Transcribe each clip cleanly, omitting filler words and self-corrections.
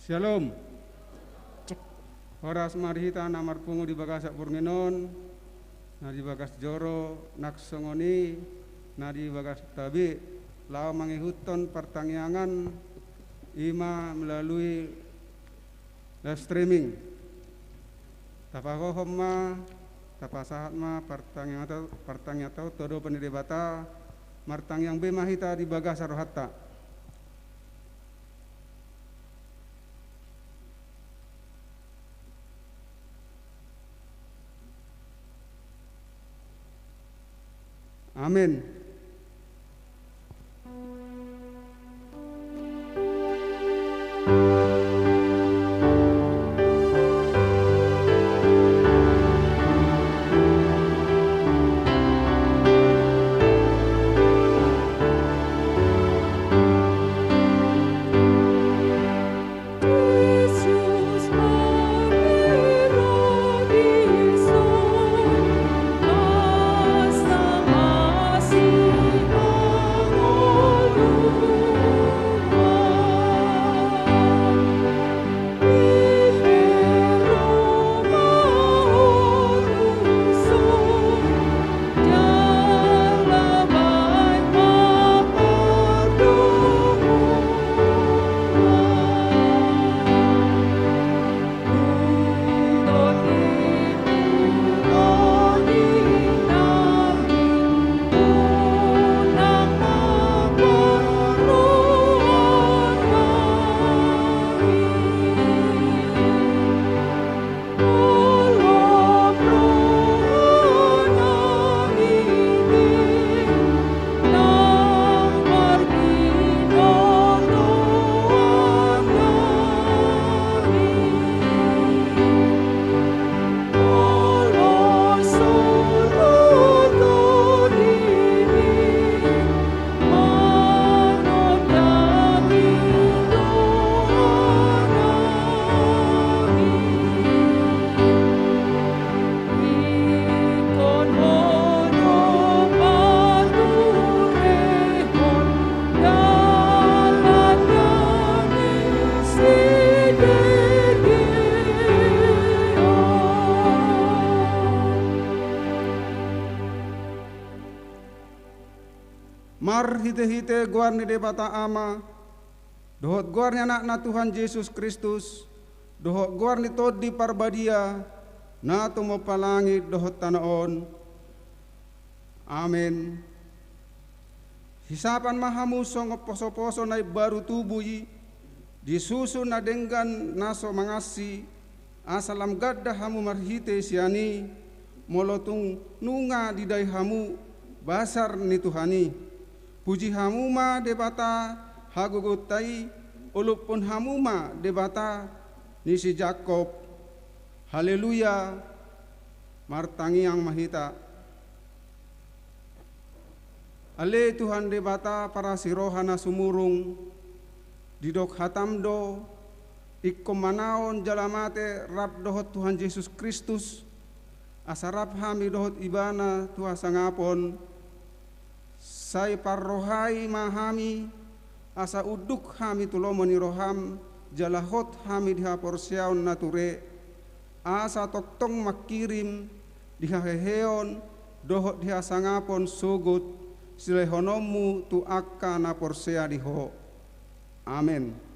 Shalom. Horas marihita namar pungu di bagasak purninon, nadi bagas joro naksongoni, nadi bagas tabi, lau mangihuton pertangyangan ima melalui live streaming. Tapakohom ma, tapasahat ma pertanyaan atau todo penidibata, martang yang bemahita di bagas arohatta. Amin. Mar hite-hite guarni debata ama, dohot guarni anak na Tuhan Yesus Kristus, dohot guarni todi parbadia, na tumo palangit dohot tanaon. Amin. Hisapan mahamu songop poso-poso na baru tubuhi, disusun na denggan naso mangasi, asalam gadda hamu marhite siani, molotung nunga didai hamu, basar ni Tuhani. Puji hamuma debata hagugutai ulupun hamuma debata nisi Jakob. Haleluya. Martangi yang mahita. Ale Tuhan debata para sirohana sumurung didok hatamdo ikkomanaon jalamate rab dohot Tuhan Yesus Kristus asarap hami dohot ibana Tuhan sangapon sai parrohai mahami asa uduk hami tulomoni roham jalahot hami dihaporsiaon nature asa toktong makirim dihaheheon dohot dihasangapon sugut silehonomu tu akka naporsea diho. Amin.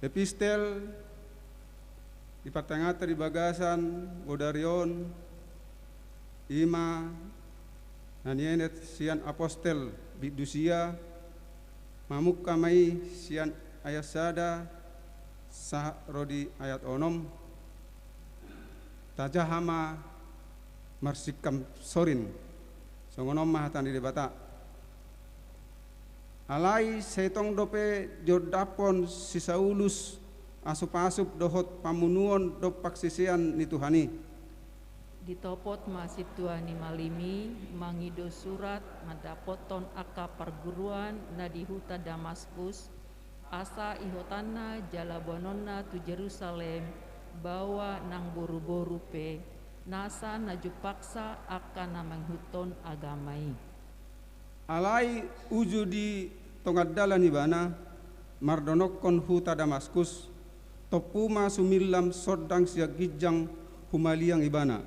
Epistel di patangata di bagasan Godarion ima nanienet sian apostel bidusia mamuk kamai sian ayat sada sah rodi ayat onom tajahama marsikam sorin songonom mahatan di debata alai setong dope jodapon si Saulus asup-asup dohot pamunuon do paksisian ni Tuhani. Ditopot masih Tuhani malimi mangido surat madapoton aka perguruan na di huta Damaskus asa ihotana jalabononna tu Jerusalem bawa nang boru-boru pe nasa najupaksa akan namang huton agamai. Alai uju di tongkat dalan ibana mardonokon huta Damaskus topuma sumillam sodang siag gijang humaliang ibana.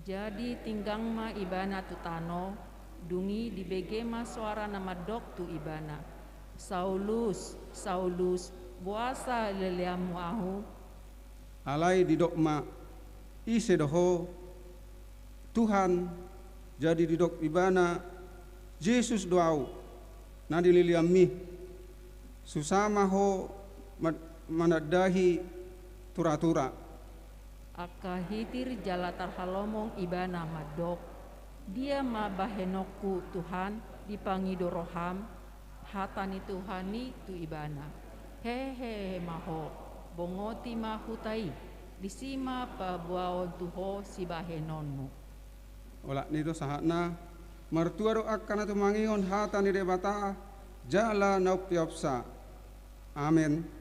Jadi tinggang ma ibana tutano dungi di begema suara nama dok tu ibana. Saulus, Saulus, buasa leliamu ahu. Alai di dokma ise doho Tuhan jadi di dok ibana Yesus doau nadi liliami susama ho manadahi tura-tura. Aka hitir jalatar halomong ibana madok. Dia ma bahenoku Tuhan dipangido roham hatani Tuhani tu ibana. Hehe maho bongoti mahutai disima pabuaon tuho si bahenonmu. Ola nito sahana martua do akan atu mangion hatani debata jala nauptiopsa. Amin.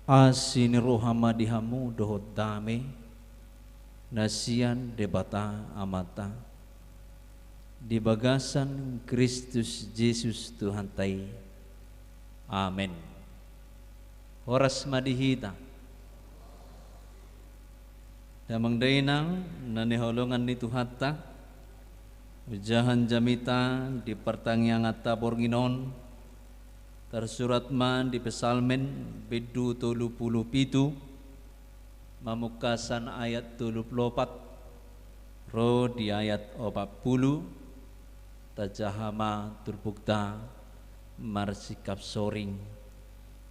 Asini rohama dihamu dohot dame nasian debata amata di bagasan Kristus Yesus Tuhan tai. Amin. Horas madihita damang dainang naniholongan ni Tuhata ujahan jamita di pertanggiang atta borginon tersurat man di pesalmen bedu 37 mamukasan ayat 34 ro di ayat 40 tajahama turbukta marsikap soring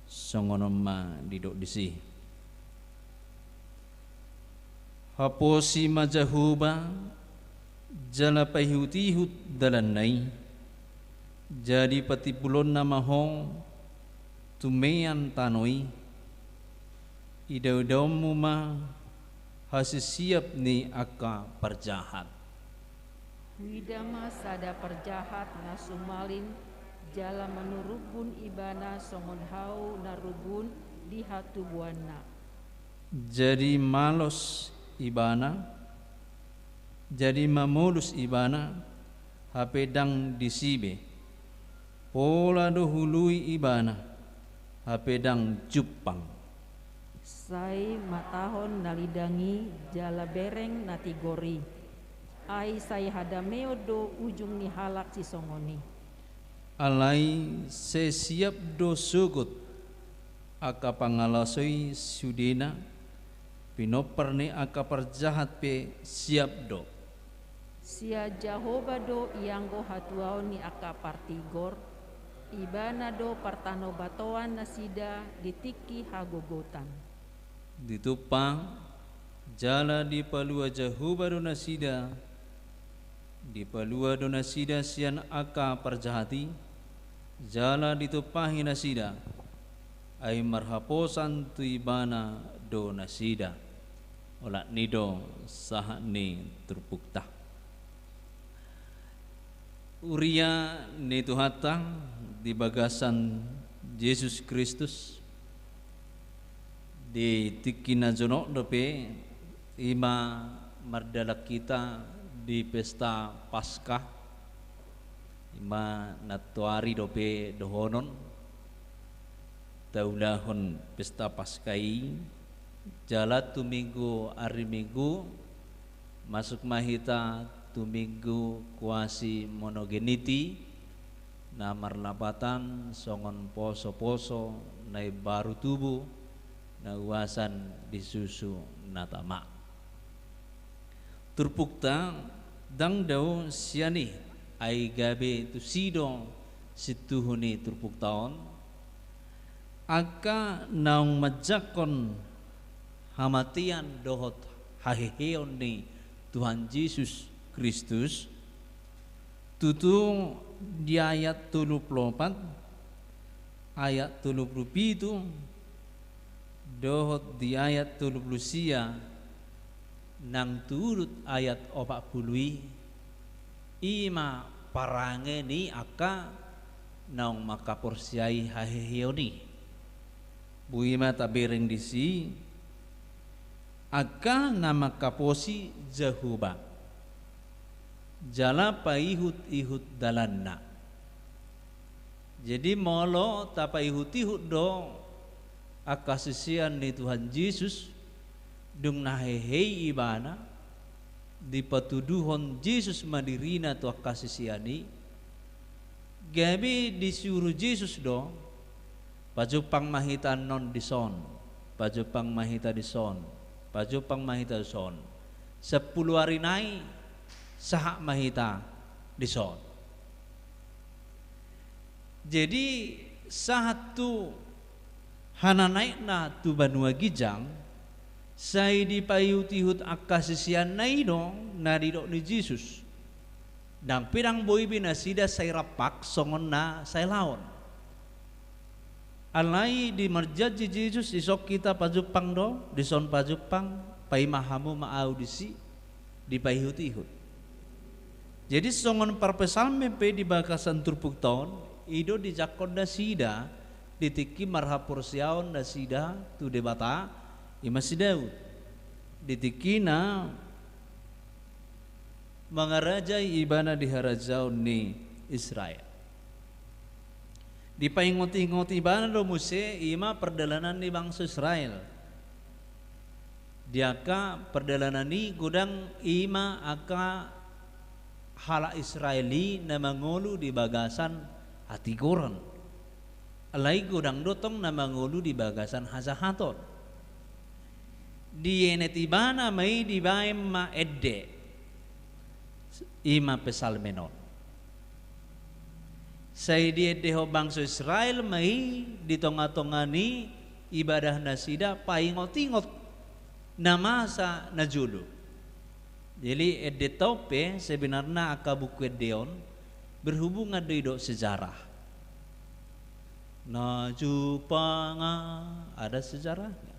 songonoma didok disi. haposi majahuba jala pahihut-ihut dalanay jadi patipulon na mahong tumayan tanoy idaw-daw mo ma hasisiyap ni aka parjahat. Widama sada perjahat na sumalin jala menurubun ibana songon hau narubun di hatubuana. Jadi malos ibana, jadi mamulus ibana, hapedang disibe, pola dohului ibana, hapedang jupang. Sai matahon nalidangi jala bereng natigori. Ai sai hadameo do ujung ni halak si songoni. Alai sesiap do sugut, aka pangalasoy sudena, pinoperni aka perjahat pe siap do. Sia Jahoba do ianggo hatuao ni aka partigor, ibana do partano batoan nasida ditiki hagogotan. Ditupang jala di palua Jahoba do nasida, di palua do nasida sian aka perjahati, jala ditupahi nasida, ay marhaposan tu ibana do nasida, olak nido saha ni terpukta. Uria ni tuhatang di bagasan Yesus Kristus di tikina jono dope ima mardalak kita di pesta Paskah ima natuari dope dohonon taulahon pesta Paskai jala tuminggu hari Minggu masuk mahita tuminggu kuasi monogeniti na marlapatan songon poso-poso nai baru tubuh na uasan disusu natama turpukta dang daw siani ay gabi tu sido situhuni turpuktaon aka naung majakon hamatian dohot haheheon ni Tuhan Yesus Kristus tutu di ayat 34 ayat 37 dohot di ayat 30 nang turut ayat 40 ima parange ni aka naung makaporsiai haheheoni buima tabering disi aka nama kaposi Jahoba jala paihut-ihut dalanna jadi molo tapaihut-ihut do akasisian ni Tuhan Yesus dung nahehei ibana di patuduhon Yesus madirina tu akasisiani gabi disuruh Yesus do pajupang mahita non dison pajupang mahita dison pajupang mahita dison 10 hari nai sahak mahita dison jadi sahat tu hana naik na tu banua gijang sai di payut-ihut akasisian nai dong nari dok ni Yesus dang pirang boy binasida sai rapak songon na sai laon alai di marjaji Yesus isok kita pajupang do dison pajupang paimahamu maaudisi di payut-ihut jadi songon parpesalme pe di bakasan turpuktaon ido di jakon dasida ditiki marhapur siaon dasida tu debata imasi Daud ditiki na mangarajai ibana di harajaon ni Israel di paingoti-ngoti ibana do muse ima perdalanan ni bangsa Israel diaka perdalanan ni gudang ima aka hala Israeli na mangulu di bagasan hati goran alai godang dotong na mangulu di bagasan hazahaton di enet ibana mai di baem ma edde ima pesalmenon sai di edde ho bangsa Israel mai di tonga-tongani ibadah nasida paingot-ingot nama sa najulu. Jadi edetope sebenarnya akabuku edeon berhubungan dengan sejarah. Najupanga ada sejarahnya.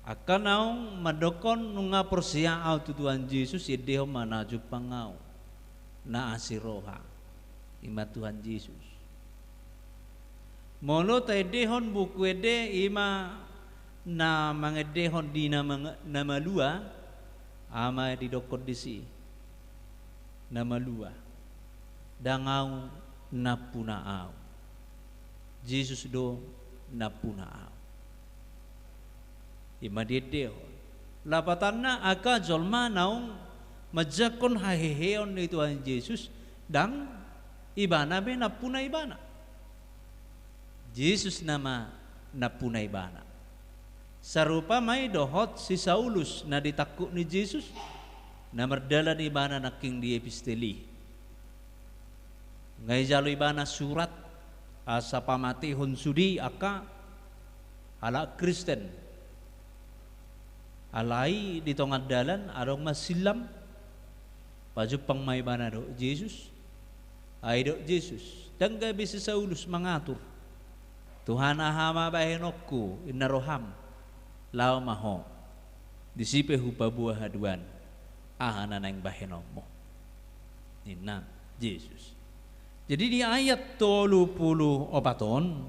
Akan naung madokon nunga porsia au Tuhan Yesus edehom manajupangau na asiroha ima Tuhan Yesus. Molo ta edehon buku ede ima na mangedehon di nama lua ama didokot disi nama lua dangau napunaau Yesus do napunaau ima dedehon lapatanna aka jolma naung majakon haheheon ni Tuhan Yesus dang ibana be napuna ibana Yesus nama napuna ibana sarupa may dohot si Saulus na ditakuk ni Yesus na merdalan ibana naking di episteli ngay jalo ibana surat asa pamatihon sudi aka ala Kristen alai di tongad dalan arong masilam pajupang may ibana do Yesus ay do Yesus dan gabi si Saulus mangatur Tuhan ahama bahenokku inaroham lao maho disipe hupa buah haduan ahana nang bahenomo nina Yesus. Jadi di ayat 30 obaton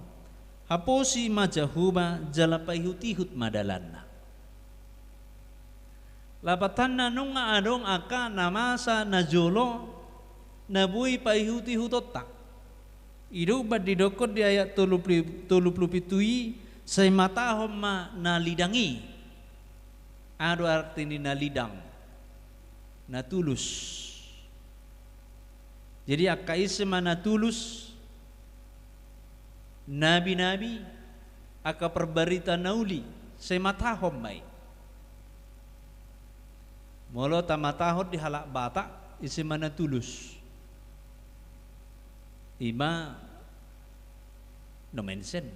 haposi majahuba jalapahutihut madalanna lapatanna nunga adong aka namasa najolo nabui pahutihutota idu bad didokot di ayat 30 pitui say matahom ma nalidangi ado arti ni nalidang natulus jadi akaise mana tulus nabi-nabi aka perbarita nauli say matahom mai molo ta matahod di halak bata isi mana tulus ima no mention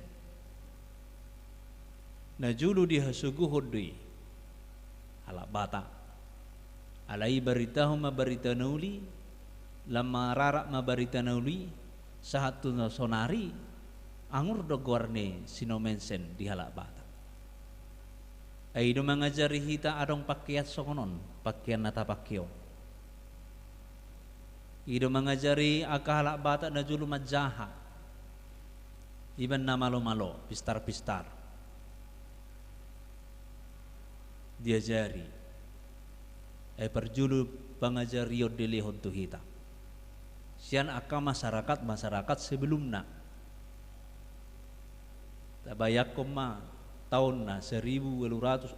na julu di hasuguhod di halak bata alai baritahum mabarita nauli lama rarak mabarita nauli sahatu na sonari angur do gorne sino mention di halak bata ay do mangajari hita adong pakiat sokonon pakian nata pakyo ido mangajari aka halak bata na julu majaha iban na malo-malo pistar-pistar diajari ay perjulu pangajari yodele hontu hita sian aka masyarakat sebelumna tabayak koma tahun na 1860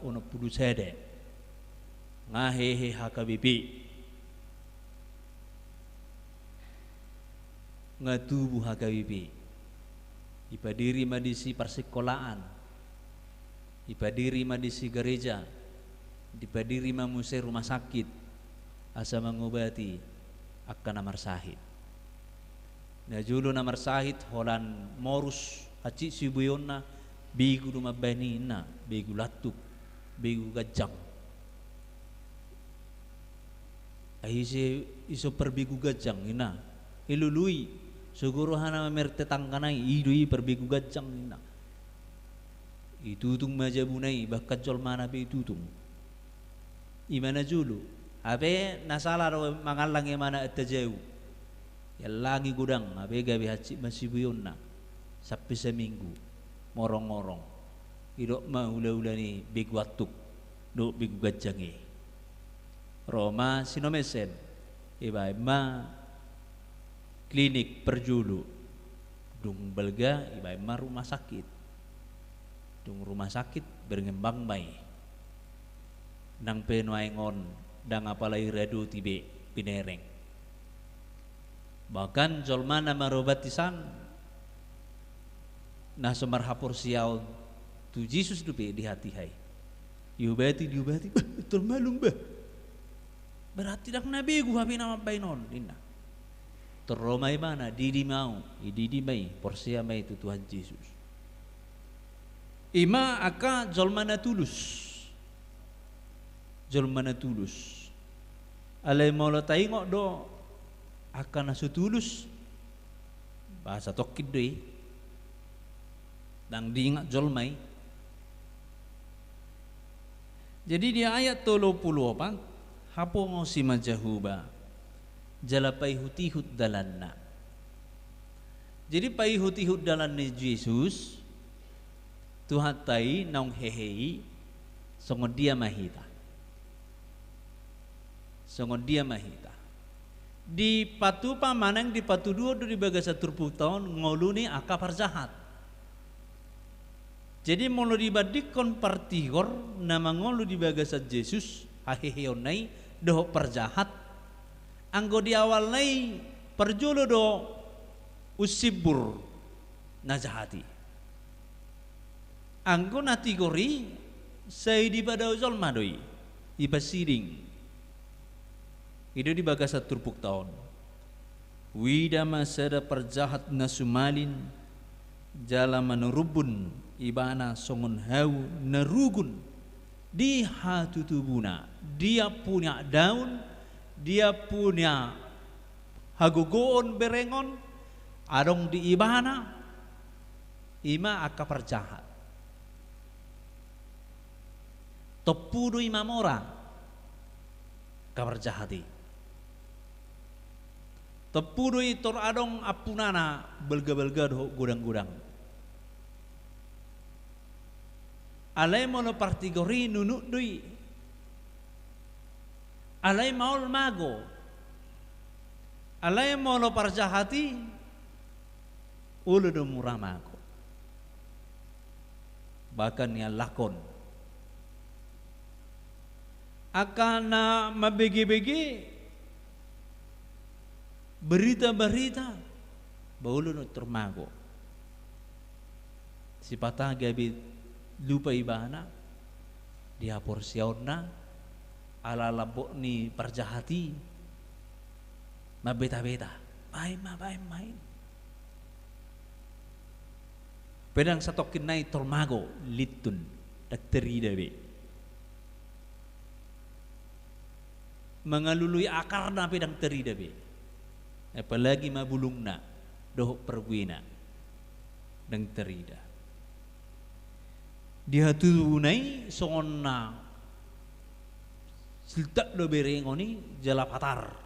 sede ngahehe hakabibi ngatubu hakabibi ipadiri madisi persekolahan ipadiri madisi gereja dipadiri mamuse rumah sakit asa mengobati akan namar sahid na julu namar sahid holan morus haci sibuyonna bigu rumah banina bigu latuk bigu gajang aise iso perbigu gajang ina ilului suguro hana merte tangkanai idui perbigu gajang ina itutung majabunai bakkat jol mana be itutung imana julu abe nasala ro mangalang mana atajau yalangi gudang abe gabe haci masibuyonna sampai seminggu morong-morong idok maula-ula ni bigu watuk do bigu gajangi Roma sinomesen iba klinik perjulu dung belga iba rumah sakit dung rumah sakit berngembang mai nang penuaingon dang apalai radu tibe pinereng bahkan jolmana marobatisan nah semar hapur siau tu Yesus dupe di hati hai diobati betul malum bah berarti dak nabi gua habi nama bainon inna teromai mana didi mau ididi mai porsia mai itu Tuhan Yesus Ima aka jolmana tulus. Jolmana tulus. Alai molo taingok do aka nasu tulus. Bahasa tokkid doi. Dang diingat jolmai. Jadi di ayat 34 hapo ngosi majahuba jala paihutihut dalanna. Jadi paihutihut dalanna Yesus Tuhan tai naung hehei songon dia mahita. Songon dia mahita. Di patupa manang di patu dua di bagasa turpuk tahun ngoluni aka parjahat. Jadi molo dibadikon partigor nama ngolu di bagasa Yesus haheheonai doh perjahat. Anggo di awal nai perjolo do usibur najahati. Anggo natigori say di pada ujol madoi ibasiring. Itu di bagasa turpuk tahun. Wida masada perjahat nasumalin jala manurubun ibana songon hau nerugun di hatutubuna. Dia punya daun, dia punya hagogoon berengon, adong di ibana ima aka perjahat. Topudo imamora kaperjahati. Tepudo itor adong apunana belga-belga do gudang-gudang. Alai mono partigori nunuk dui. Alai maul mago. Alai mono parjahati ulu do murah mago. Bahkan ya lakon. Akana mabege-bege berita-berita baulu no termago. Si patah gabi lupa ibana dia porsiona ala labok ni perjahati mabeta-beta main. Pedang satokin nai termago litun dakteri dabe. Mengalului akar na pedang teri dabe. Apalagi mabulungna doh perguina dang terida. Dia tunai songonna siltak do berengoni jala patar.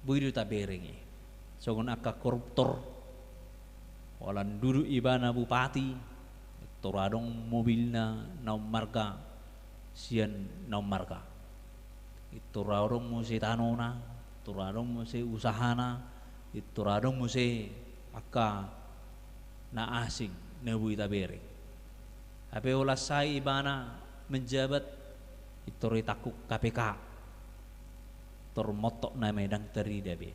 Buidu ta berengi. Songon aka koruptor. Walan duduk ibana bupati toradong mobilna naum marga sian naum marga. Itu radong mo si tanona, itu radong mo si usahana, itu radong mo si aka na asing na buita bere. Ape olas say ibana menjabat itu ritakuk KPK, termotok na medang terida be.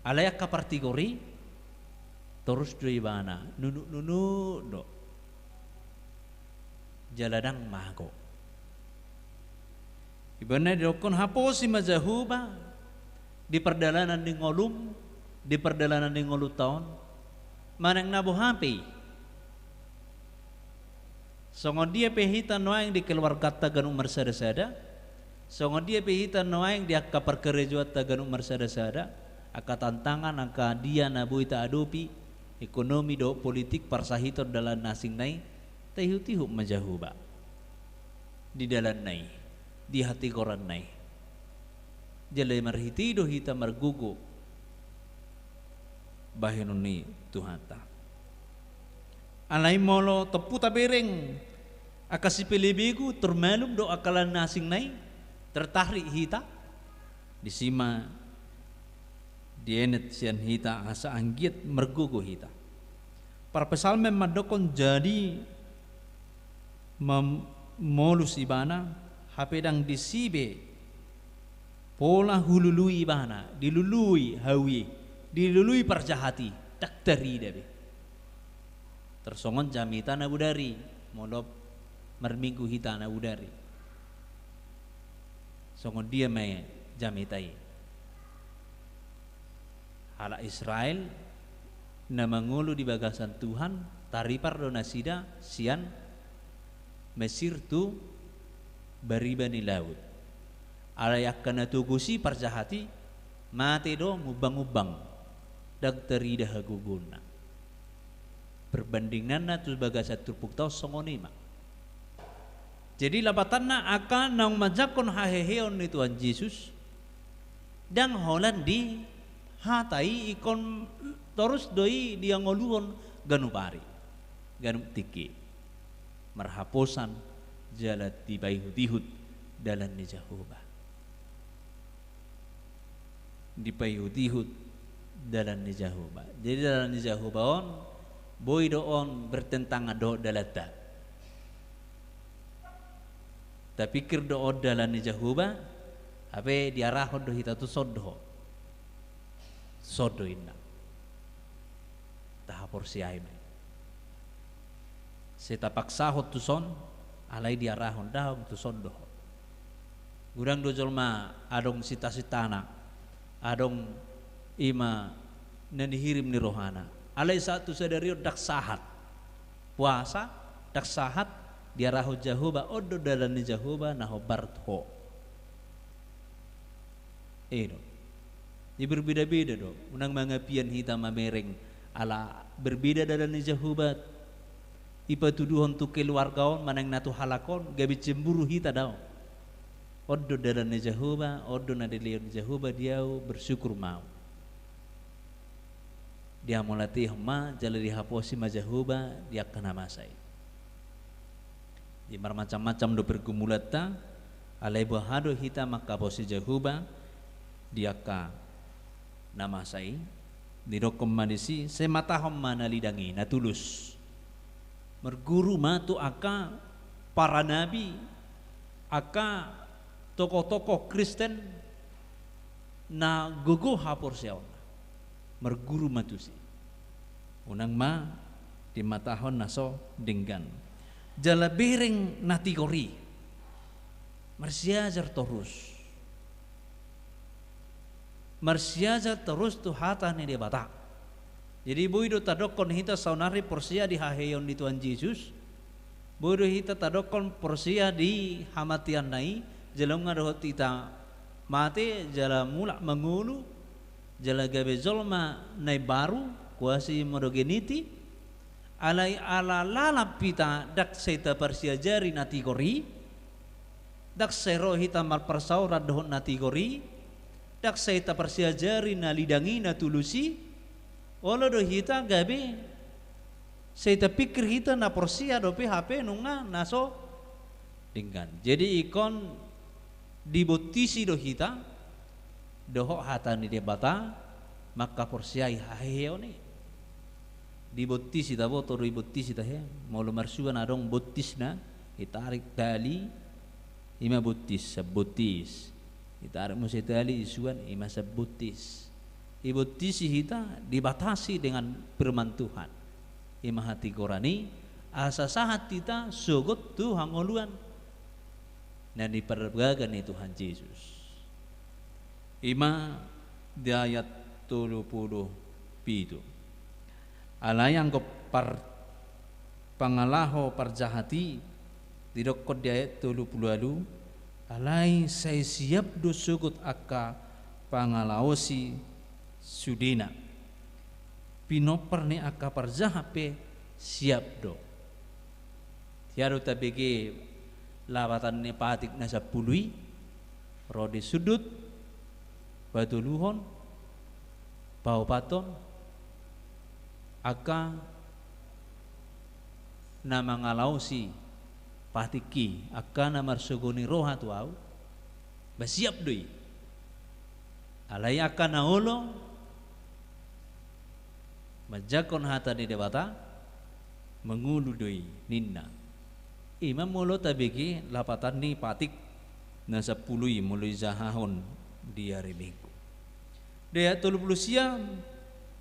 Alayak kapartigori terus do ibana nunuk do jaladang mago. Ibana dokon hapo si majahuba di perdalanan di ngolum, di perdalanan di ngolu tahun manang nabo hapi. Songon dia pehitan noaing di keluarga tagan umar sada-sada. Songon dia pehitan noaing di akka perkerejuat tagan umar sada-sada. Akka tantangan akka dia nabu ita adopi ekonomi do politik parsahitor dalam nasing nai tahiu-tihu majahuba di dalam nai. Di hati koran nai jalai marhiti do hita margugo bahenuni Tuhan ta alai molo teputa bereng akasi pelebigu termalum do akalan nasing nai tertarik hita disima dienet sian hita asa anggiat mergugo hita para pesalme madokon jadi molus ibana hapedang disibe pola hulului ibana dilului hawi dilului perjahati tak terida be tersongon jamita na budari molop merminggu hita na budari songon dia me jamitai hala Israel na mangulu di bagasan Tuhan taripar donasida sian Mesir tu bariba ni laut alayak kana tugusi parjahati mate do mubang-ubang dag terida haguguna perbandingan na tu bagasat turpuk tau songonima. Jadi labatanna akan nang majakon haheheon ni Tuhan Yesus dan holan di hatai ikon terus doi dia ngoluhon ganu pari ganu tiki marhaposan jalat di bayhut-ihut dalan ni Jehovah di bayhut-ihut dalan ni Jehovah. Jadi dalan ni Jehovah on boy doon bertentangan do dalata tapi pikir doon dalan ni Jehovah ape diarahon do hita tu sodho inna tahapor si aime seta paksahot tu son alai diarahon dahong tu son doho gudang do jolma adong sita-sitana adong ima nanihirim ni rohana alai satu sadari dak sahat puasa dak sahat diarahon Jehovah odo dalan ni Jehovah naho bartho Di berbeda-beda do. Unang mga pian hita mamereng ala berbeda dalam ni Jehovah. Ipatuduhon tu keluargaon manang natu halakon gabi cemburu hita daw. Oddo dalam ni Jehovah, oddo na dilion ni Jehovah diau bersyukur mau. Dia melatih ma jala dihaposi ma Jehovah dia kena masai. Di macam-macam do pergumulata alai bahado hita makaposi Jehovah dia ka namasai nirokom manisi sematahom manalidangi natulus merguru matu aka para nabi aka tokoh-tokoh Kristen na gugu hapor siaw merguru matusi unang ma di matahon naso denggan jala bereng natigori marsiajar terus marsiaja terus tu hata ni dia bata. Jadi boido tadokon hita saunari porsia di haheyon di Tuhan Yesus. Boido hita tadokon porsia di hamatian nai jelong ngadohot hita mate jala mulak mangulu jala gabe zolma nai baru kuasi modogeniti alai ala lalap pita dak seita persia jari natigori dak sero hita marpersaura dohot natigori dak seita persia jari na lidangi na tulusi olo do hita gabe seita pikir hita na porsia do HP nunga naso dinggan jadi ikon dibotisi do hita doho hata ni debata maka porsia haheyo ni dibotisi tabo to dibotisi tahe molo marsuan adong botis na itarik tali ima botis sabotis Itarik musetali isuan imasa butis. Ibutisi hita dibatasi dengan firman Tuhan. Ima hati korani asa sahat kita sugut tu hangoluan. Dan dipergagan itu Tuhan Yesus. Ima di ayat 30 pitu. Alayang ko pangalaho parjahati didokot di ayat 30 alai saya siap do sugut aka pangalaosi sudina pinoper ni aka parjahape siap do tiado tabege lawatan ni patik nasa pului rodi sudut batu luhon bau paton aka nama ngalausi patiki akan namar sugoni roha tu au basiap doi alai akan naolo majakon hata di debata mengulu doi ninna imam molo tabiki lapatan ni patik nasa pului mulai zahahon dia reminggu dia 30 siam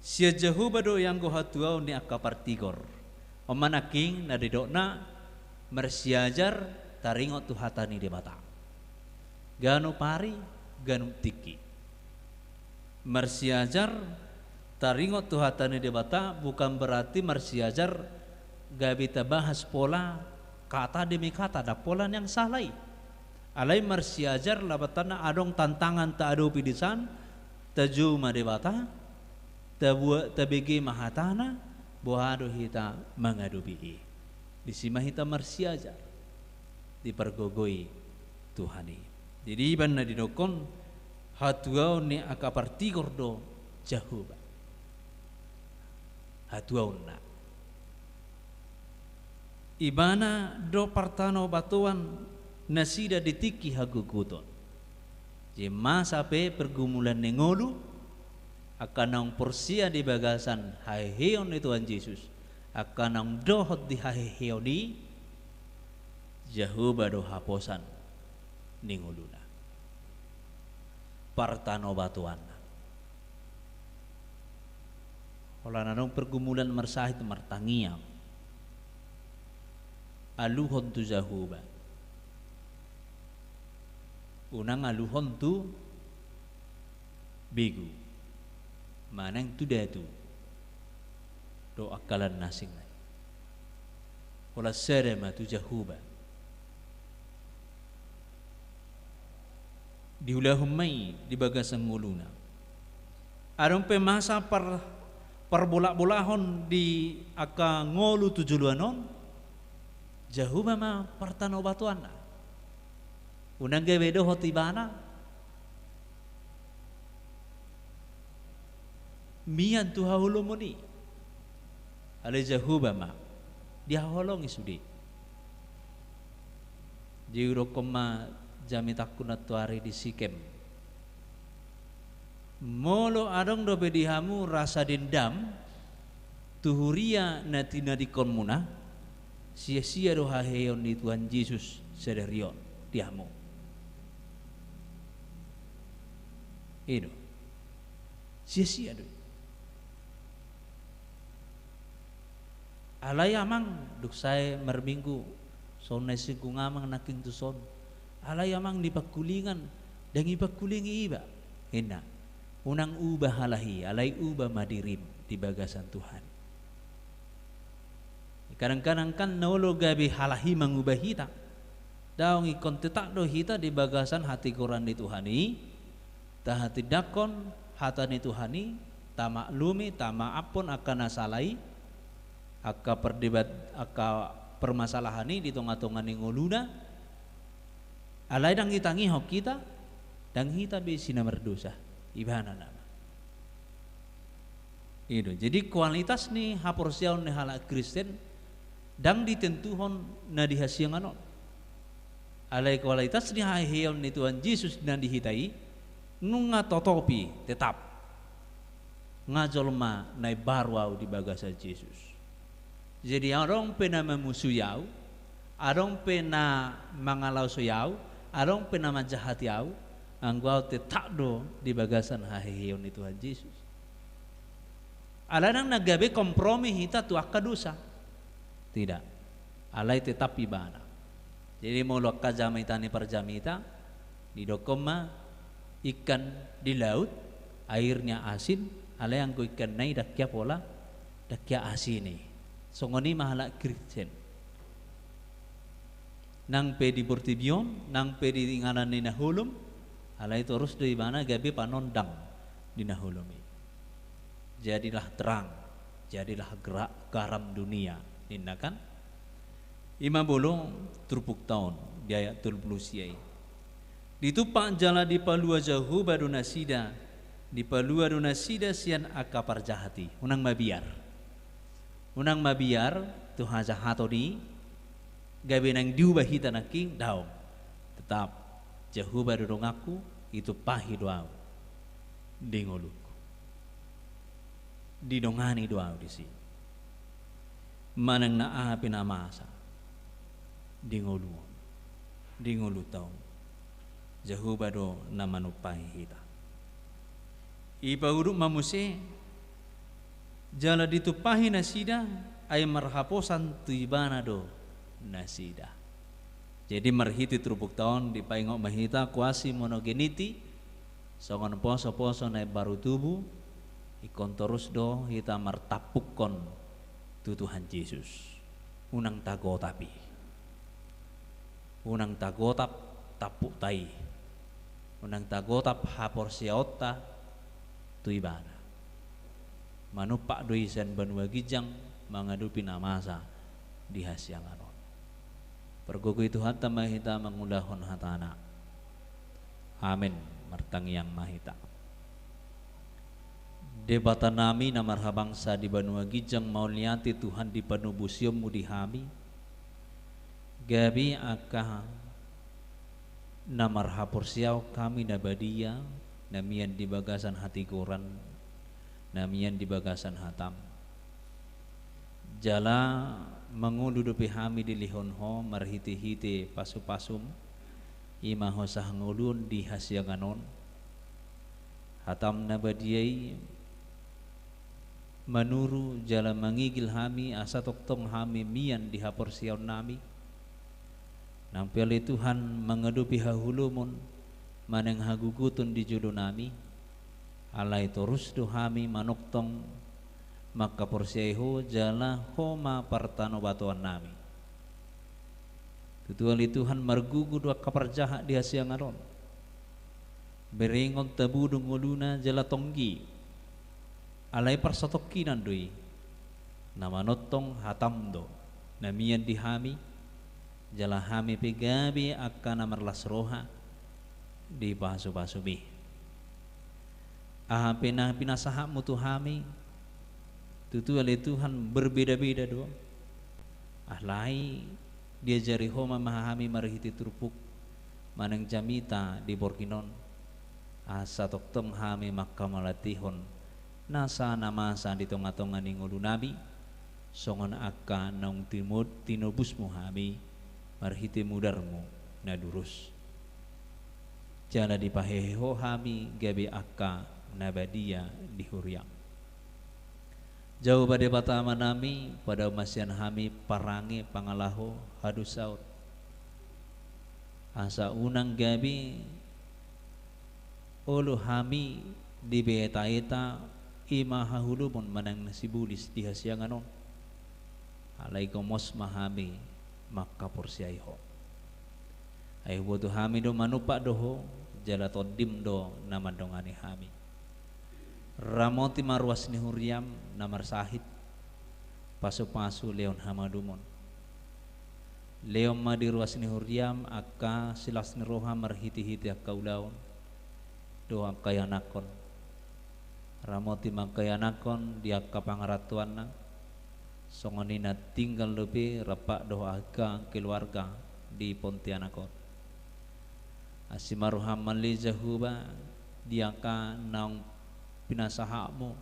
sia Jehovah do yang go hatuau ni akapartigor omanaking na didokna mersiajar taringot tu hatani di mata ganu pari ganu tiki mersiajar Taringot tuhatani debata bukan berarti marsiajar gabi bahas pola kata demi kata ada pola yang salai. Alai marsiajar labatana adong tantangan ta adu pidisan taju madebata tabegi mahatana bohado hita mangadubi. Disima hita marsiajar dipergogoi Tuhani. Jadi iban na dinokon hatuau ni akapartigor do Jahuba. Hatuau na. Ibana do partano batuan nasida ditiki haguguton. Jema sape pergumulan nengolu akan ang porsia di bagasan haheon ni Tuhan Yesus akan ang dohot di haheon di Jahuba do haposan ningoluna partano batuan. Ola nanong pergumulan marsahit martangiam aluhon tu Jahuba. Unang aluhon tu bigu manang tu datu do akalan nasing na ola serema tu Jahuba diulahumay di bagasang nguluna arong pemasa perbolak-bolahon di aka ngolu tujuluanon Jahuba ma partano batuan na unang gawedo hotibana mian tu hahulumuni ale Jahuba ma dia holong isudi jiuro koma jami takunat tuari di Sikem molo adong do bedihamu rasa dendam tuhuria natina di konmuna sia-sia do haheon di Tuhan Yesus sederion dihamu itu sia-sia do alay amang duk saya merminggu son nasi kungamang naking tuson alay amang di pagkulingan dan ipagkulingi iba hina unang ubah halahi alay ubah madirim di bagasan Tuhan kadang-kadang kan nolo gabi halahi mangubah hita daong ikon tetak do hita di bagasan hati Quran di Tuhani ta hati dakon hatani Tuhani ta maklumi ta maapon akan nasalai aka perdebat aka permasalahan ini di tonga-tonga ningoluna alai dang hitangi hok kita dang hita besina berdosa ibana nama itu jadi kualitas nih haporsiaun nih halak Kristen dang ditentuhon na dihasianganon alai kualitas nih haheon nih Tuhan Yesus dan dihitai nunga totopi tetap ngajolma nai barwau di bagasa Yesus. Jadi orang pena memusuhiau, orang pena mengalau soyau, orang pena menjahatiau, anggau tetap do di bagasan haheon itu Tuhan Yesus. Alanang nagabe kompromi hita tu akadusa, tidak. Alai tetap ibana. Jadi mau lokal jamita ni perjamita di dokoma ikan di laut, airnya asin, alai anggo ikan nai dakya pola, dakya asini. Songoni mahala Kristen nang pedi bortibion nang pedi nganan ni nahulum alai terus dari mana gabi panondang di nahulumi jadilah terang jadilah gerak garam dunia kan ima bolong trupuk tahun di ayat 30 siai ditupak jala di palua jauh baru nasida di palua nasida sian akapar jahati unang mabiar Tuhan jahato di gabi nang diubah hita naking daom tetap jauh baru dong aku itu pahi doau di ngoluku didongani doau di sini manang na pinamasa di ngolu tau jauh baru namanupai hita ipa uruk mamuse jala ditupahi nasida ay marhaposan tuibana do nasida. Jadi marhiti trupuk tahun dipaingok mahita kuasi monogeniti songon poso-poso na baru tubuh ikon terus do kita martapukon tu Tuhan Yesus unang tagotapi unang tagotap tapuk tai unang tagotap hapor siota tu ibana manupak doi sen banua gijang mengadupi namasa di hasianganon pergogo itu hata mahita mengundahon hatana amin martang yang mahita debata nami namar habangsa di banua gijang mau liati Tuhan di panubusium mudi hami gabi akah namar hapur siau kami nabadia namian di bagasan hati koran namian di bagasan hatam jala mengududupi hami di lihonho marhiti-hiti pasu-pasum ima hosah ngulun di hasianganon hatam nabadiyai manuru jala mangigil hami asa toktong hami mian di hapor siaw nami nampeli Tuhan mengedupi hahulumun maneng hagugutun di jodoh nami alai torus do hami manuktong maka porsieho jala homa partano batuan nami tutuali Tuhan margugu dua kaparjaha di hasiangaron berengon tabudung nguluna jala tonggi alai persatokinan doi nama notong hatamdo namian di hami jala hami pegabi akan amarlas roha di pasu-pasubi aha pinasaha mutu hami tutu oleh Tuhan berbeda-beda doang ahlai diajari homa mahami marhiti turpuk maneng jamita di borkinon asa toktong hami makka malatihon nasa namasa di tonga-tonga ningulu nabi songon akka naung timud tinubusmu hami marhiti mudarmu nadurus jala di paheho hami gabe akka nabadia di huryang jauh pada batama nami pada masian hami parangi pangalaho hadu saut asa unang gabi ulu hami di beta-eta ima hahulumun manang nasibulis di hasianganon alaikumos mahami maka porsiaiho ay bodo hami do manupa doho jala todim do namandongani hami ramoti marwas ni huriam namar sahid pasu-pasu leon hamadumon leon madirwas ni huriam akka silas ni roha marhiti-hiti akka ulaon doa kayanakon ramoti makayanakon di akka pangaratuan na songonina tinggal lebih rapak doa akka keluarga di Pontianakon asimaruham mali jahuba di akka naung pinasahamu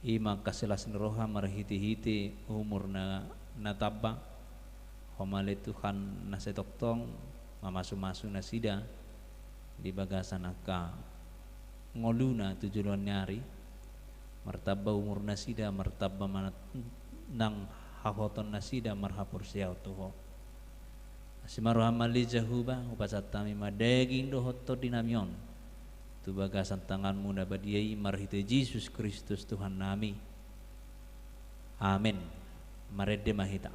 ima kasilas roha marhiti-hiti umur na natabang homale Tuhan nasetoktong mamasu-masu nasida di bagasan aka ngoluna tujuan nyari martaba umur nasida martaba manat nang hahoton nasida marhapur siau tuho asimaruha mali jahuba upasatami madaging dohoto dinamion tu bagasan tanganmu nabadiai marhite Yesus Kristus Tuhan nami amin marede mahita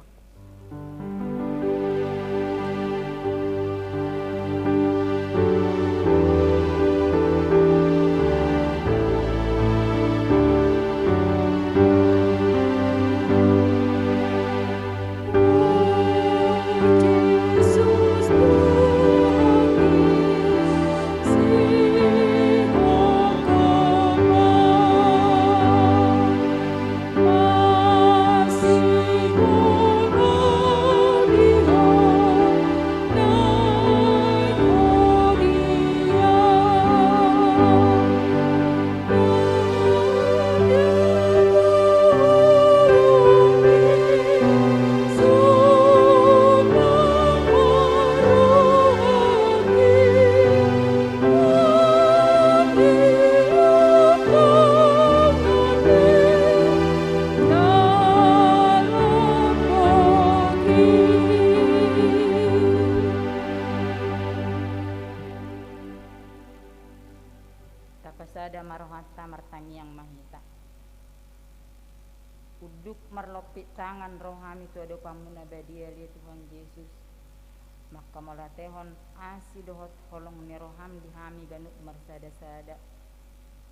Masih marsada marohata martami yang mahita. Uduk marlopit tangan rohami tu ado pamuna badia li Tuhan Yesus. Maka malatehon asi dohot holong ni roham dihami ganuk marsada-sada.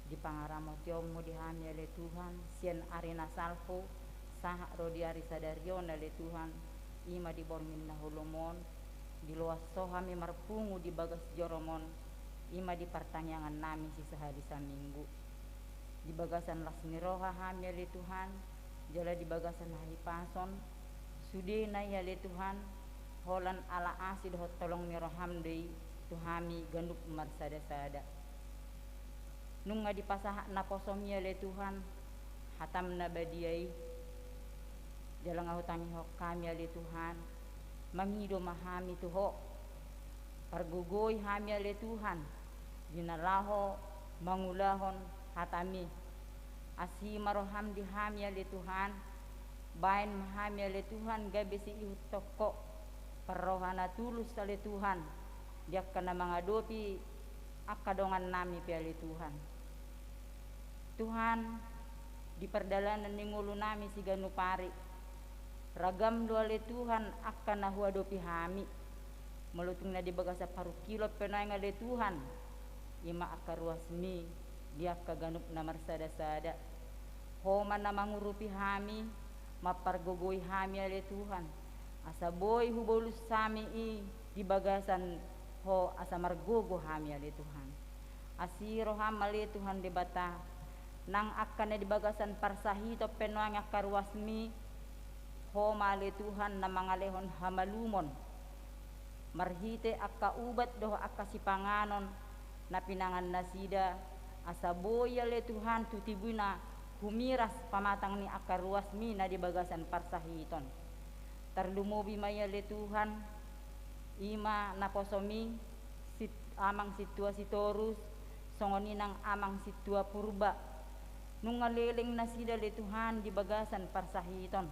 Di pangaramo tiomu dihami oleh Tuhan, sien arina salvo, sahak rodi ari sadarion oleh Tuhan, ima di bormin nahulumon, di luas sohami marpungu di bagas joromon, ima di pertanyaan nami si sehari saminggu. Di bagasan lasni roha hami oleh Tuhan, jala di bagasan hai pason, sudena ya oleh Tuhan, holan ala asid hot tolong ni roham dei tuhami ganuk marsada-sada. Nunga di pasahak na posomi oleh Tuhan, hatam na badiai, jalang ahutami hok kami oleh Tuhan, mangido mahami tuho, pargugoy hami oleh Tuhan, dinalaho mangulahon hatami, asi maroham di hami oleh Tuhan, bain mahami oleh Tuhan gabe si ihut toko, perrohana tulus oleh Tuhan, dia kena mengadopi akadongan nami oleh Tuhan. Tuhan di perdalanan ningulu nami si ganu pari ragam oleh Tuhan akan nahuadopi hami melutung na di bagasa paru kilo penang oleh Tuhan ima akaruasmi dia kaganup na marsada-sada homa na mangurupi hami mapargogoy hami oleh Tuhan asa boy hubolus sami di bagasan ho asa margogo hami oleh Tuhan asiro ham oleh Tuhan di bata nang akan na di bagasan parsahito penuang akaruasmi ho mali Tuhan na mangalehon hamalumon marhite akka ubat doh akka sipanganon na pinangan nasida asa boya le Tuhan tutibuna humiras pamatang ni akaruasmi na di bagasan parsahiton terlumubi maya le Tuhan ima naposomi amang situasi torus songoni nang amang situa purba nung ngaleleng nasida le Tuhan di bagasan parsahiton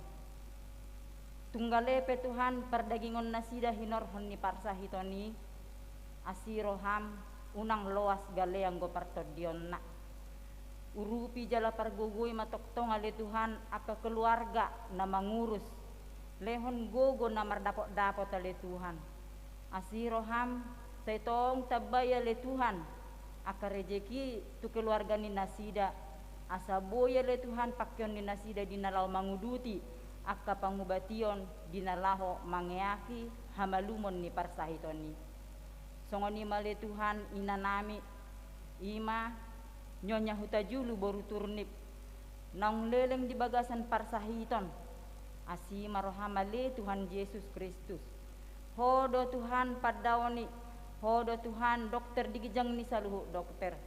tunggalepe Tuhan perdagingon nasida hinorhon ni parsahitoni asiroham unang loas galeang go partodion na urupi jala pargugoy matoktong ale Tuhan aka keluarga na mangurus lehon gogo na mardapot-dapot ale Tuhan asiroham saitong tabaya le Tuhan aka rejeki tu keluarga ni nasida asa boya le Tuhan pakyon ni nasida dinalaw manguduti akka pangubation dinalaho mangeaki hamalumon ni parsahitoni songoni male Tuhan inanami ima nyonya hutajulu boru turnip nang leleng di bagasan parsahiton asi marohamale Tuhan Yesus Kristus hodo Tuhan padawoni hodo Tuhan dokter digijang ni saluhu dokter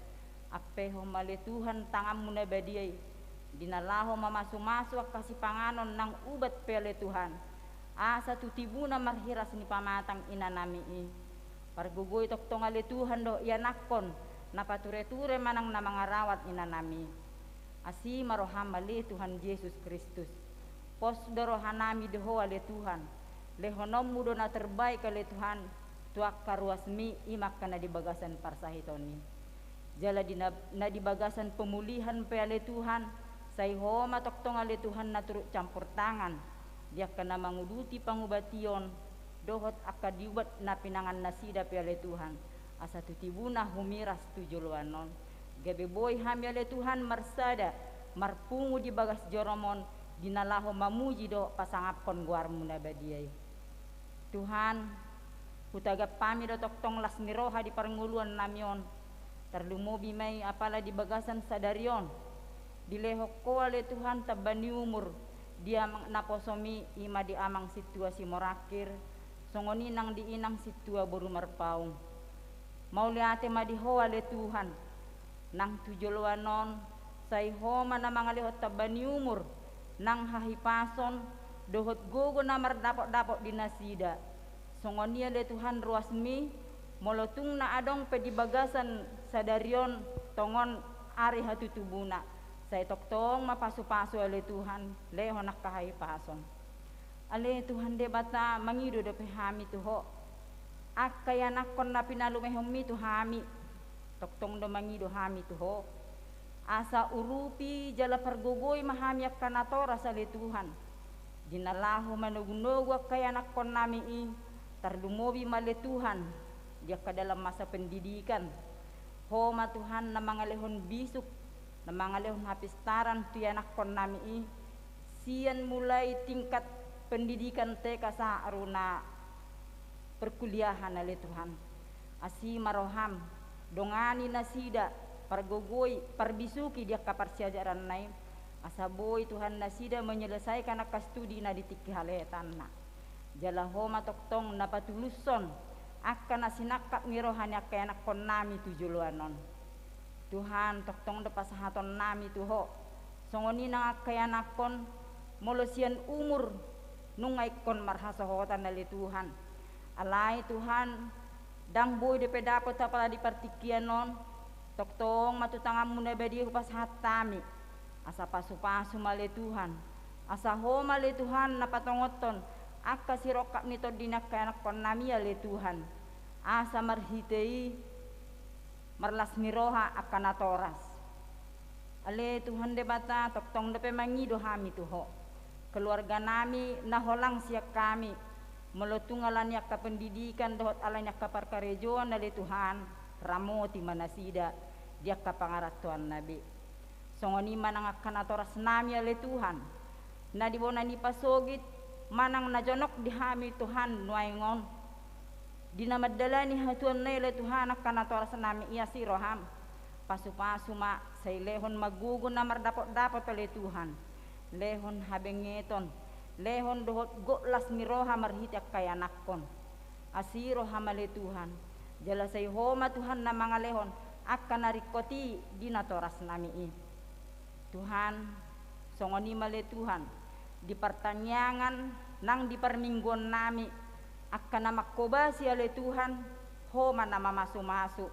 apeho male Tuhan tangamu na badiay dinalaho mamasu-masu kasih panganon nang ubat pele Tuhan asa tutibuna marhiras ni pamatang inanami pargugoy toktong ale Tuhan do ianakon napature-ture manang na mga rawat inanami asi maroham male Tuhan Yesus Kristus pos dorohanami doho ale Tuhan lehonom mudo na terbaik ale Tuhan tuak karuasmi imak kana di bagasan parsahitoni jala na di bagasan pemulihan pe ale Tuhan sayho matoktong ale Tuhan na turut campur tangan dia kena manguduti pangubation dohot akadiubat na pinangan nasida pe ale Tuhan asa tutibuna humiras tujuluanon gabe boy hami ale Tuhan marsada marpungu di bagas joromon dinalaho mamuji do pasangapkon guarmu na badiay Tuhan hutagap pami do toktong lasmiroha di parnguluan namion terlumubi may apala di bagasan sadarion dilehok ko ale Tuhan tabani umur dia naposomi ima di amang situasi morakir songoni nang di inang situa boru marpaung mau liate madiho ale Tuhan nang tujolwanon say homa na mangalihot tabani umur nang hahipason dohot gogo na mardapot-dapot di nasida songoni ale Tuhan ruasmi molotung na adong pedi bagasan sadarion tongon ari hatutubuna say toktong mapasu-pasu ale Tuhan leho nakahay pason ale Tuhan de bata mangido de pehami tuho akaya nakon na pinalumehom mi tuhami toktong do mangido hami tuho asa urupi jala pergogoy mahami akkanatora sa Tuhan. Dinalahu manugunogo kaya anak kon nami tardumobi mali Tuhan dia ka dalam masa pendidikan. Homa Tuhan na mga lehon bisuk, na mga lehon hapistaran tu anak kon nami sian mulai tingkat pendidikan TK sa aruna perkuliahan na Tuhan. Asi maroham dongani nasida pargogoy parbisuki dia kaparsiajaran nai asaboy Tuhan nasida menyelesaikan anak studi na ditiki haletan na jala homa toktong napatuluson akan nasinakap mirohan kay anak kon nami tujuluanon Tuhan toktong depasahaton nami tuho songoni nang kay anak kon molosian umur nungay kon marhasohotan na Tuhan alay Tuhan dang boy de pedapo tapala di partikianon toktong matutangam muna bedi upas hatami asa pasu-pasu mali Tuhan asa ho mali Tuhan napatongoton akka sirokap nito dinak kay anak kon nami ali Tuhan asa marhitei marlas miroha akan atoras ale Tuhan de bata toktong de pemangido hami tuho keluarga nami naholang siak kami melotungalan yak pendidikan dohot alanya kaparkarejoan ali Tuhan ramoti manasida dia kapangarat Tuhan nabi songoni manang akan atoras nami ali Tuhan na dibona ni pasogit manang najonok dihami Tuhan nuaingon dinamadalani hatuan na ali Tuhan akan atoras nami iya si roham pasu-pasu ma say lehon magugun na mardapot-dapot ali Tuhan lehon habengeton lehon dohot goklas miroha marhitiak kaya nakon asiro hamale Tuhan jala say homa Tuhan na mga lehon akan narikoti dinatoras nami Tuhan songoni male Tuhan di pertanyaan nang di permingguan nami akan namakobasi ale Tuhan homa nama masu-masu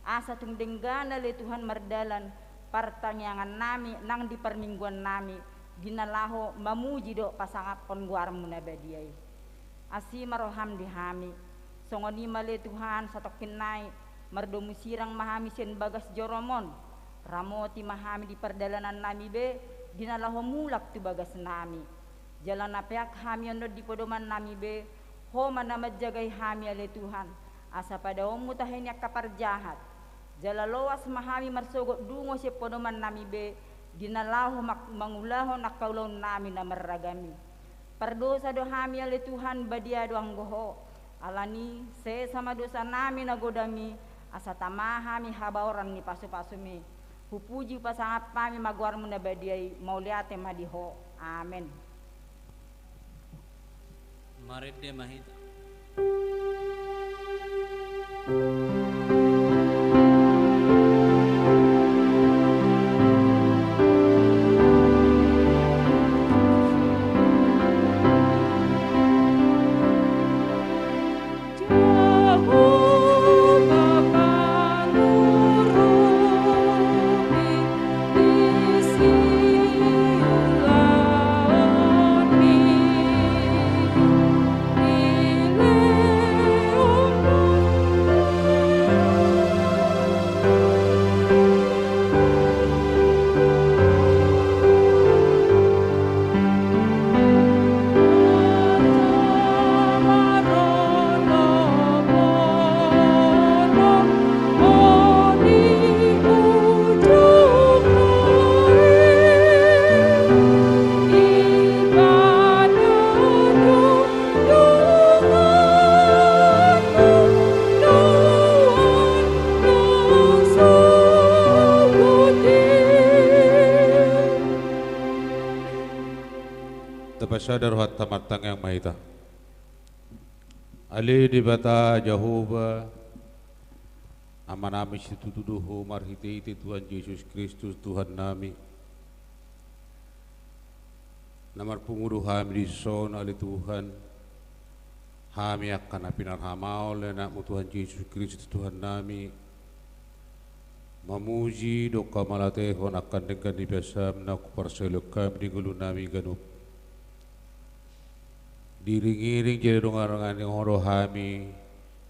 asa tungdenggana ale Tuhan mardalan pertanyaan nami nang di permingguan nami ginalaho mamuji do pasangap pengguar munabadiay asi maroham dihami songoni male Tuhan satokin nai mardomu sirang mahami sen bagas joromon ramoti mahami di perdalanan nami be ginalaho mulak tu bagas nami jalan apeak hami ondo di podoman nami be homa na majagay hami ale Tuhan asa pada mutahin yak kapar jahat jala loas mahami marsogot dungo si podoman nami be dinalaho mangulaho nakaulaw namin na maragami pardosa do hami ale Tuhan badiado ang goho alani se sama dosa namin nagodami asa tamahami habaoran ni pasu-pasumi hupuji pasangap kami magwar mo na badiay mauliate madiho amen Marit de mahita Sadar hat tamatang yang mahita ali di bata Jehovah amanami situtuduhu marhiti iti Tuhan Yesus Kristus Tuhan nami namar pungudu hami di son ali Tuhan hami akan pinarhamau lenakmu Tuhan Yesus Kristus Tuhan nami mamuji doka malatehon akan dengan dibasam nak parselokam di gulu nami ganup diring-iring jadi dongarangan yang horo hami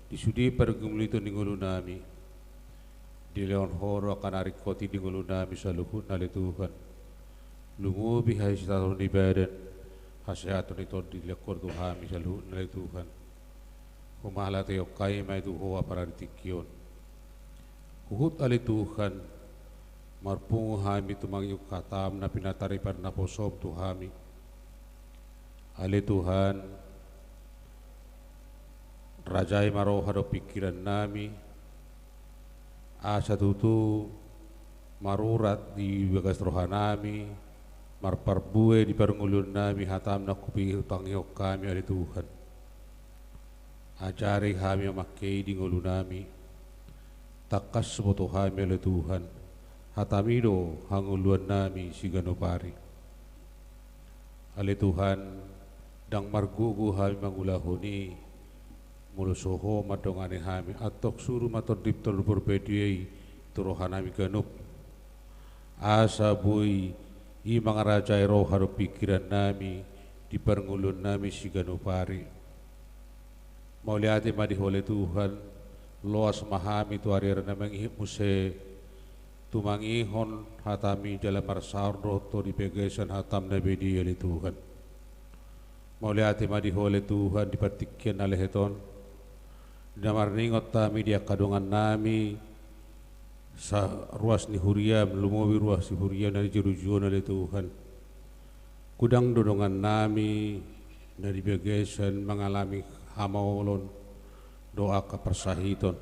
disudi pergumul itu ninggulu nami di leon horo akan arikoti di ngulu nami saluhut nali Tuhan lungubi hai sitaron di badan hasehatun itu di lekor Tuhan saluhut nali Tuhan kumahala tayo kai mai tu hoa para ditikyon kuhut ali Tuhan marpungu hami tumangyuk katam na pinatari par na posob tu hami ali Tuhan rajai maroha do pikiran nami asa tutu marurat di bagas rohanami marparbue di parngulun nami hatam na kupi hutang yok kami ali Tuhan ajari kami makai di ngulu nami takas sebutu kami ali Tuhan hatamido hanguluan nami siganopari ali Tuhan dang margugu kami mangulahoni mulusoho madongane hami atok suru mator diptol berbediai turohanami ganup asa bui i mangarajai roharo pikiran nami di parngulun nami siganopari mauliati madi oleh Tuhan loas mahami tu hari na mangihip muse tumangihon hatami dalam marsaur roto di pegesan hatam nabi di oleh Tuhan mauliati madi oleh Tuhan di patikian aleheton damar ningot tami dia kadongan nami sa ruas ni huria melumowi ruas ni huria dari jerujuan oleh Tuhan kudang dodongan nami dari begesan mengalami hamaolon doa kepersahiton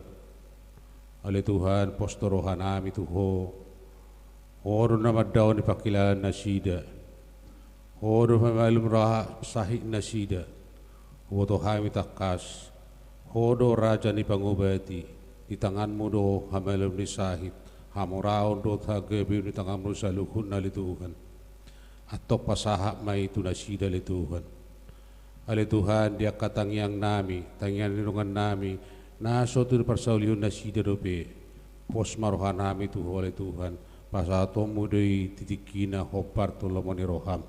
oleh Tuhan postorohan nami tuho hodo nama daun dipakilan nasida hodo mamalum raha sahih nasida hodo hami takas hodo raja ni pangobati di tanganmu do hamelum ni sahid hamuraon do tagebi di tanganmu saluhun ali Tuhan atau pasahak mai itu nasida ali Tuhan ali Tuhan dia katangyang nami tangyang nilungan nami naso tu persauliun nasida dope pos marohan nami tu ali Tuhan pasatomu dei titikina hopar tolomoni roham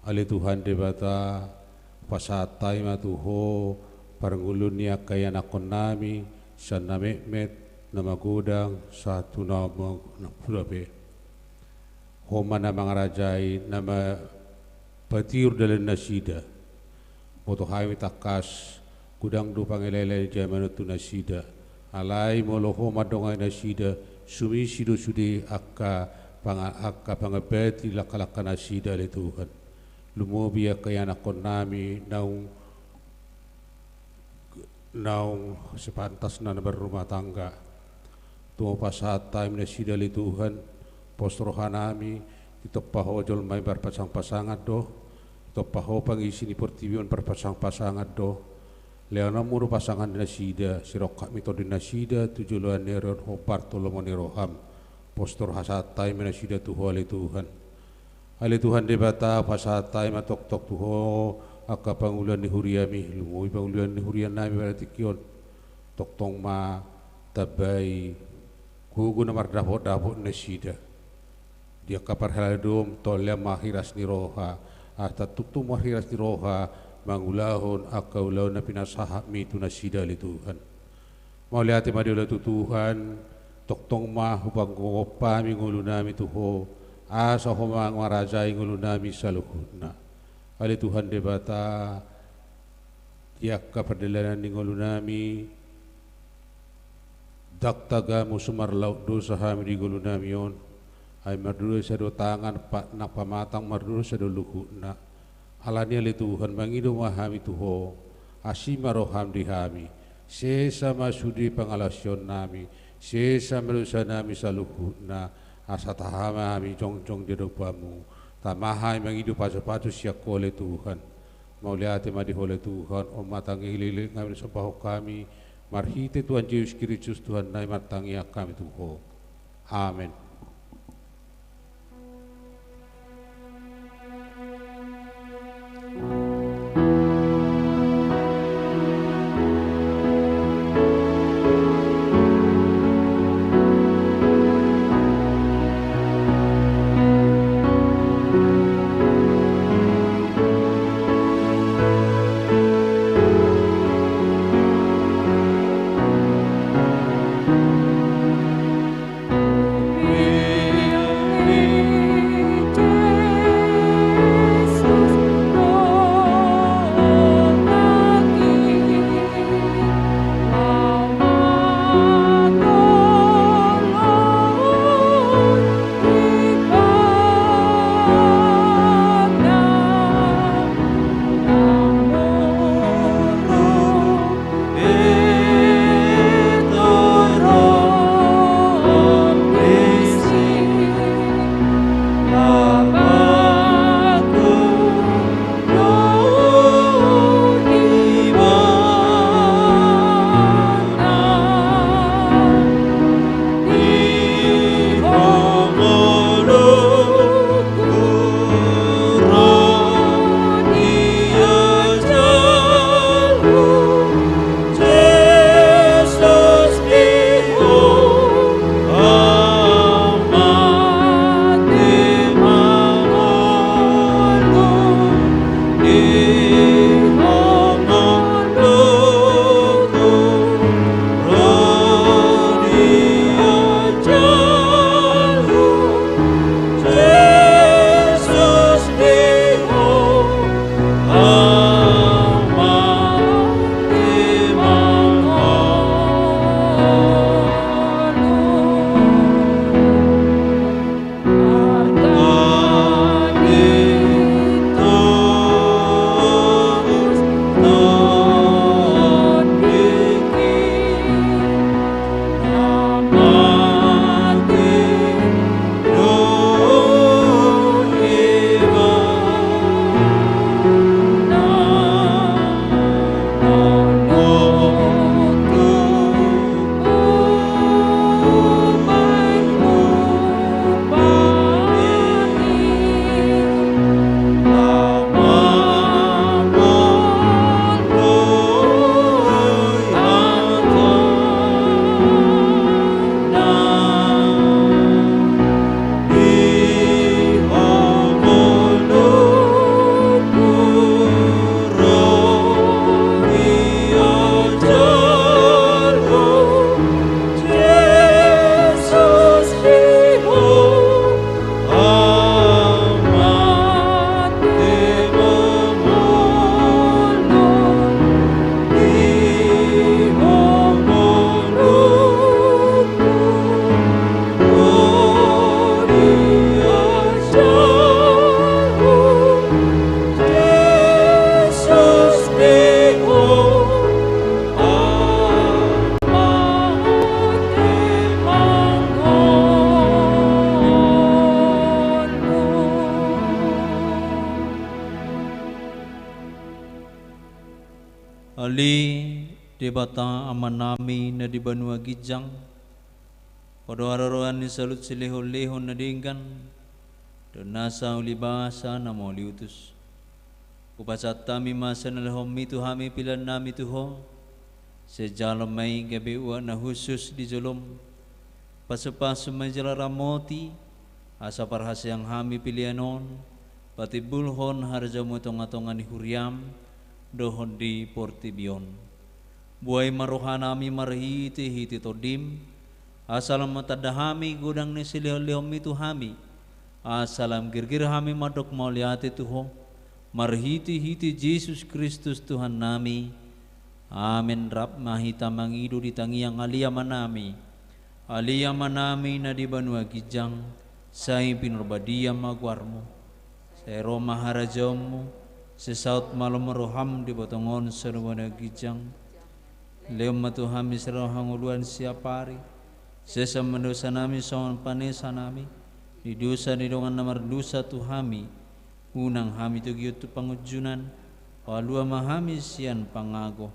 ali Tuhan debata pasatai matuho parangulunia kaya nakon nami sana mehmet nama gudang satu nama pulabe homa nama ngarajai nama patiur dalam nasida moto hawi takas gudang du pangelele zaman tu nasida alai molo homa dongai nasida sumi sido sudi akka pangabeti lakalaka nasida le Tuhan lumobia kaya nakon nami naung sepantas na berumah tangga tuo pasat time na sidali Tuhan postrohan nami itopaho jol may berpasang-pasangan do itopaho pangisi ni portibion berpasang-pasangan do leona muru pasangan na sida sirok mito din na sida tujulan neron hopar tolomon ni roham postor hasat time na sida tuho ali Tuhan debata pasat time atok-tok tuho akka pangulan ni huriami lumui pangulan ni hurian nami berarti toktong ma tabai gugu na mardapot nasida dia kapar haladum tolya mahiras ni roha ata tutu mahiras ni roha mangulahon akka ulaw na pinasaha mitu nasida li Tuhan mauliati madiola tu Tuhan toktong ma hubang ngopami ngulu nami tuho asa homang marajai ngulu nami saluhuna ali Tuhan debata tiaka perdelanan di ngolu nami daktaga musumar laut dosa hami di ngolu nami on ay mardulu sado tangan pak nak pamatang mardulu sado luhuna alani ali Tuhan mangido mahami tuho asima roham di hami sesa masudi pangalasyon nami sesa melusa nami saluhuna asatahama hami jong-jong di rupamu tamahay mangidu pasu-pasu siyak oleh Tuhan mauliati madi oleh Tuhan matang hilili ngamin sa bahok kami marhite Tuhan Yesus Kristus Tuhan na matangi kami Tuhan amen di bata aman nami na di banua gijang pada araroan ni salut silehon-lehon na dinggan dan nasa ulibasa na mo liutus upasat tami masa na lahom mitu hami pilan nami tuho sejalam may gabi uwa na husus di jolom pasapaso may jalaramoti asa parhasyang hami pilianon pati bulhon harja mo tonga-tonga ni huriam dohon di portibion buhay maruhanami marhiti-hiti todim asalam matadahami gudang ni silihom itu hami asalam girgir hami madok mauliati tuho marhiti-hiti Jesus Kristus Tuhan nami amin rap mahita mangidu di tangiang aliyaman nami na di banua gijang say pinurbadia magwarmo say Roma harajamu sesaut malam roham di botongon serwana gijang leom matuhami serohang uluan siapari sesa mendosa nami songon panesa nami di dosa di dongan namar dosa tuhami unang hami tu giutu pangujunan palua mahami sian pangago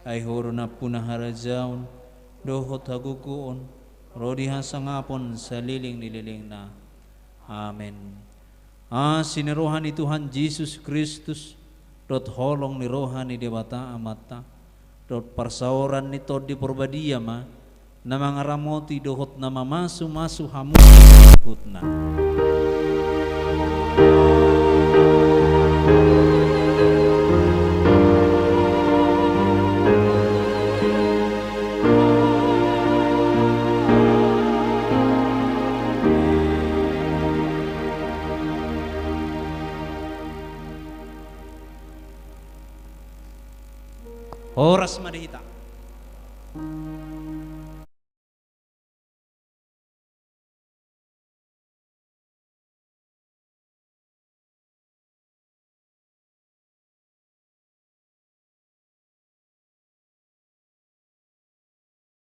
ay horona punah harajaun dohot hagukuon rodi hasangapon saliling nililing na amen. Sinirohani Tuhan Yesus Kristus dot holong ni rohani dewata amata dot parsauran ni tod di porbadia ma na mga ramoti dohot na mamasu-masu hamu ikutna. Oras madihita.